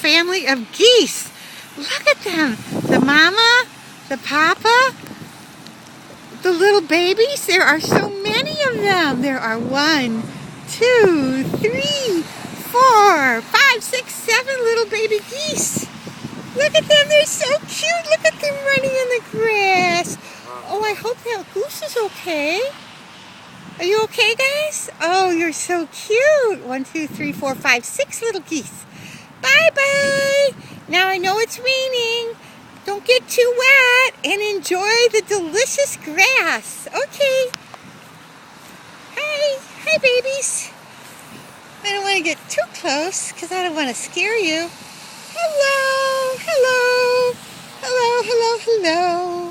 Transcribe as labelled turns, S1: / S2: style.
S1: family of geese. Look at them. The mama, the papa, the little babies. There are so many of them. There are 1, 2, 3, 4, 5, 6, 7 little baby geese. Look at them. They're so cute. Look at them running in the grass. Oh, I hope that goose is okay. Are you okay, guys? Oh, you're so cute. 1, 2, 3, 4, 5, 6 little geese. Bye-bye. Now I know it's raining. Don't get too wet and enjoy the delicious grass. Okay. Hi. Hi, babies. I don't want to get too close because I don't want to scare you. Hello. Hello. Hello, hello, hello.